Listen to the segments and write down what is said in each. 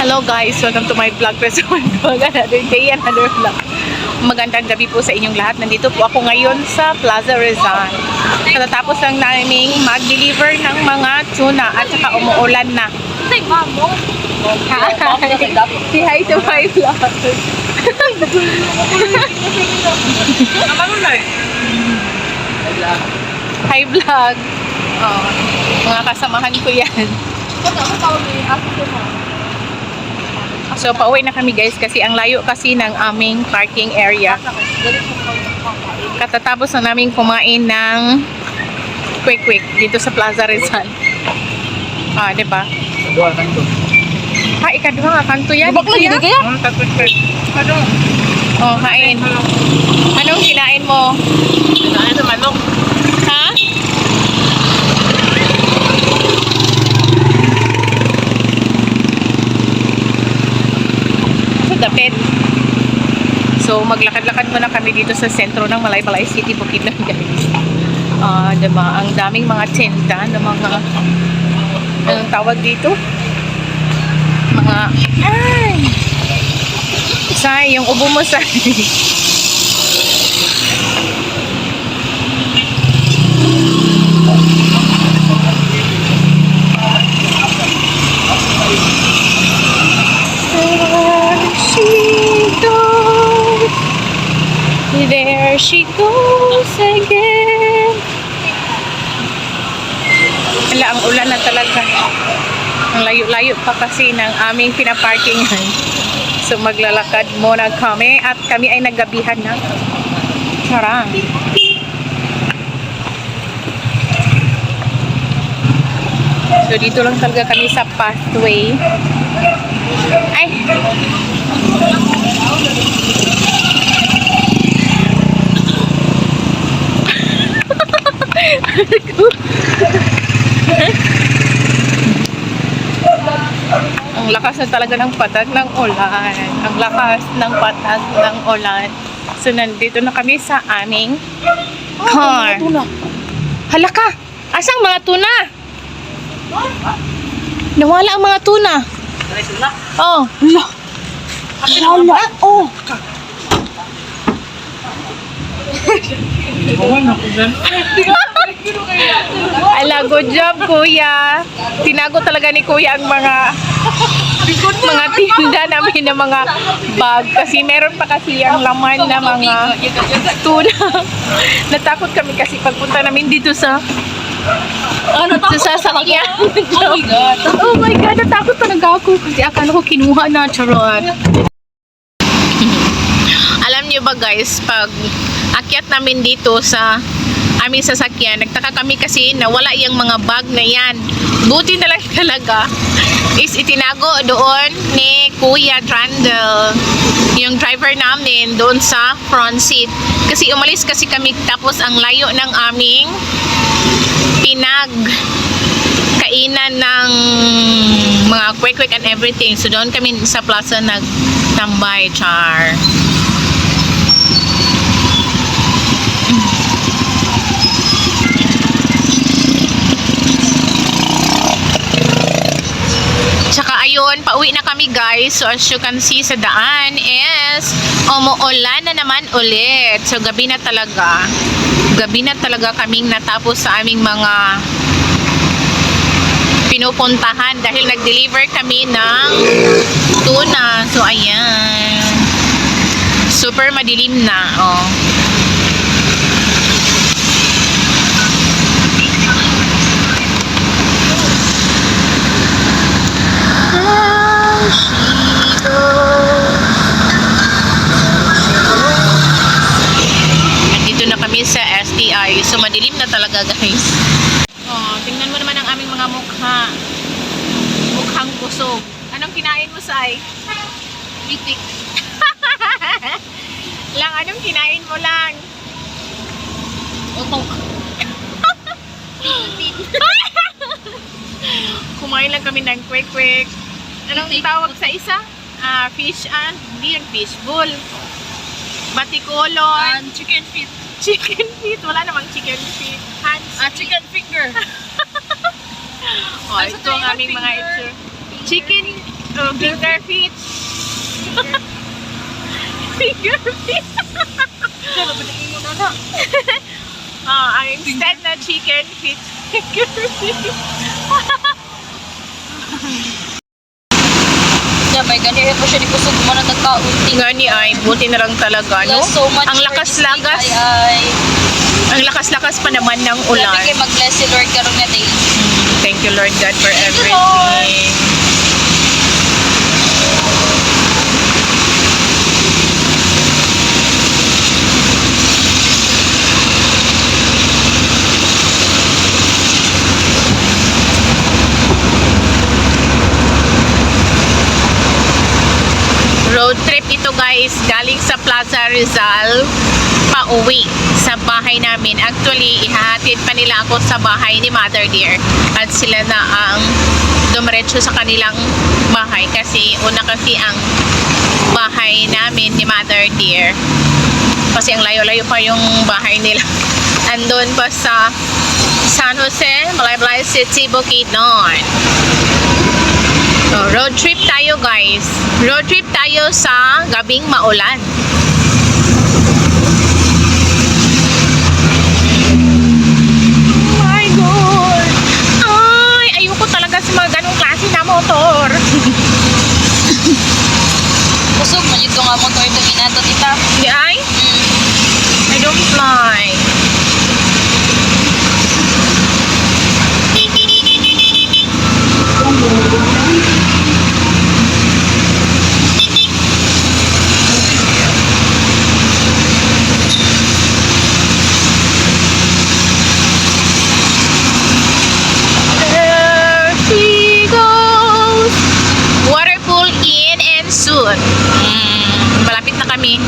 Hello guys, welcome to my vlog. Press on vlog, another day, another vlog. Magandang gabi po sa inyong lahat. Nandito po ako ngayon sa Plaza Rizal. Katatapos lang naming mag-deliver ng mga tuna at saka umuulan na. Say, mamo. Hi! Say hi to my vlog. Hi vlog. Oh, mga kasamahan ko yan. So, pauwi na kami guys kasi ang layo kasi ng aming parking area. Katatapos na namin kumain ng quick dito sa Plaza Rizal. Ah, di ba? Ha, ikaduha nga kanto yan. Bak lagi di kaya? Oh, kain. Anong kinain mo? Kinain sa manok. Ha? Dapit. So, maglakad-lakad muna kami dito sa sentro ng Malaybalay City, Bukidnon, guys. Diba? Ang daming mga tinda ng mga anong tawag dito? Mga Say, yung ubo mo sa there she goes again. Wala, ang ulan na talaga. Ang layo-layo pa kasi ng aming pinaparkingan. So maglalakad muna kami at kami ay naggabihan na. Charang. So dito lang talaga kami sa pathway. Ay! Ang lakas na talaga ng patag ng ulan. Ang lakas ng patag ng ulan. So, nandito na kami sa aming car. Hala ka! Asang mga tuna? Nawala ang mga tuna. Oh. Hala. Oh. Ala, good job kuya. Tinago talaga ni kuya ang mga tinda namin ng mga bag kasi meron pa kasi ang laman na mga tuna. Natakot kami kasi pagpunta namin dito sa sasakyan. Oh my god, natakot talaga ako kasi akala ko kinuha na, charot. Alam niyo ba guys, pag akyat namin dito sa aming sasakyan, nagtaka kami kasi nawala yung mga bag na yan. Buti na lang talaga is itinago doon ni Kuya Trandel, yung driver namin, doon sa front seat. Kasi umalis kasi kami tapos ang layo ng aming kainan ng mga quick and everything. So doon kami sa plaza nagtambay, char. Tsaka ayun, pauwi na kami guys. So as you can see sa daan is umuulan na naman ulit. So gabi na talaga kaming natapos sa aming mga pinupuntahan dahil nag-deliver kami ng tuna. So ayan, super madilim na. Oh. Nandito na kami sa STI. So madilim na talaga guys. Oh, tingnan mo naman ang aming mga mukha. Mukhang kusog. Anong kinain mo, Sai? Pitik. Lang, anong kinain mo lang? Utok. Kumain lang kami ng quick. Anong tawag sa isa? Fish hindi yung fish bowl. Batikolon. Chicken feet. Chicken feet. Wala namang chicken feet. Hands. Chicken finger. Oh, ito ang aming mga itsura. Chicken. Finger feet. Finger feet. Pero binigay mo na na. Ang instead na chicken feet. Finger feet. Yeah, may ganyan po siya di kusog mo na nagkaunting. Gani ay, buti na lang talaga, no? So much Ang for lakas-lakas. this day, Ang lakas-lakas pa naman ng Grabe ulan. kayo mag-bless si Lord karon nga day. Thank you, Lord God, for you, everything. Lord. Road trip ito guys, galing sa Plaza Rizal pauwi sa bahay namin. Actually, ihahatid pa nila ako sa bahay ni Mother Dear at sila na ang dumiretso sa kanilang bahay kasi una kasi ang bahay namin ni Mother Dear kasi ang layo-layo pa yung bahay nila. Andun pa sa San Jose, Malaybalay City, Bukidnon. So, road trip tayo guys. Road trip tayo sa gabing maulan. Oh my God! Ay, ayoko talaga sa mga ganong klase na motor. Kusog man yung nga motor ito minato, tita. Di ay? I don't fly. There she goes. Water pool in and soon. Malapit na kami.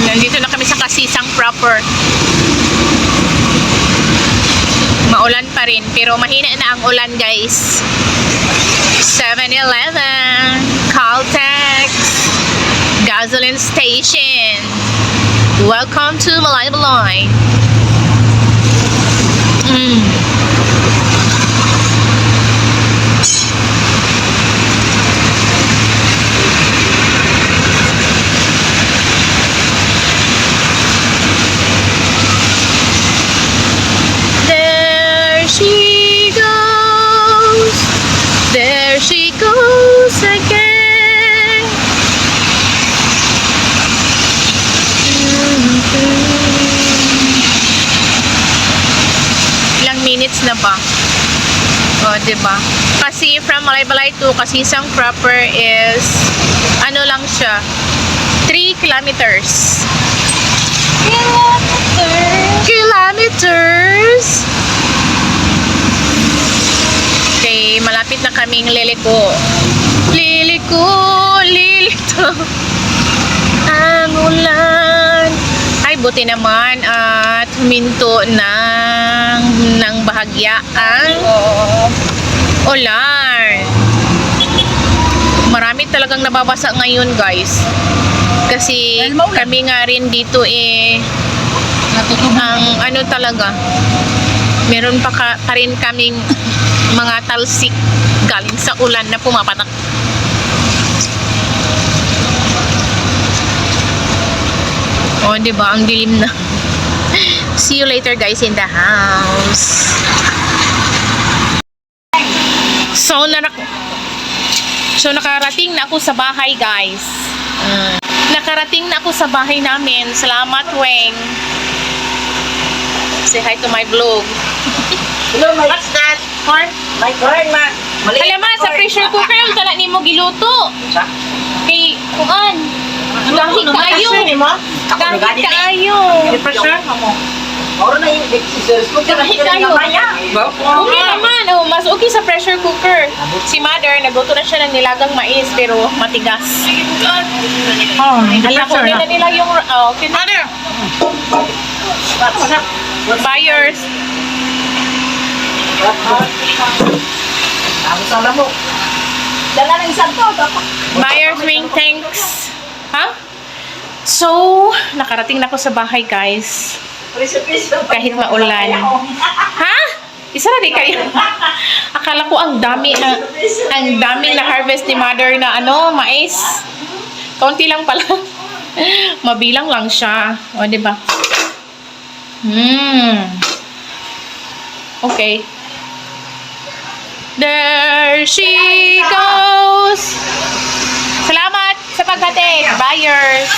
Nandito na kami sa Kasisang proper. Maulan pa rin, pero mahina na ang ulan guys. 7-Eleven, Caltex, gasoline station. Welcome to Malaybalay. There she goes. There she goes again. Ilang minutes na ba? O, diba? Kasi from Malaybalay to Kasisang proper is ano lang siya 3 kilometers. Kilometers. Okay, malapit na kaming liliko. Liliko, lilito. Ang ulan. Ay, buti naman at huminto ng bahagya ang ulan. Marami talagang nababasa ngayon, guys. Kasi kami nga rin dito ang ano talaga, meron pa rin kaming mga talsik galing sa ulan na pumapatak. O, diba? Ang dilim na. See you later guys in the house. So nakarating na ako sa bahay guys. Nakarating na ako sa bahay namin. Salamat, Weng. Say hi to my vlog. Hello, what's that? Corn? My corn, ma. Alam mo, sa pressure cooker yung tala ni mo giluto. Kay, kuan. Gahit kaayo. Gahit kaayo. Pressure? Oro na yung scissors ko. Gahit kaayo. Okay naman. Oh, mas okay sa pressure cooker. Si mother, nagluto na siya ng nilagang mais pero matigas. Alam ko, na nila yung... okay. Mother! Buyers. mo. Dala ng isang to. Buyers ring thanks. Ha? So, nakarating na ako sa bahay, guys. Kahit maulan. Ha? Isa na di kayo. Akala ko ang dami ang daming na harvest ni mother na ano, mais. Kaunti lang pala. Mabilang lang siya. O, di ba? Okay. There she goes. Salamat sa paghatid, buyers.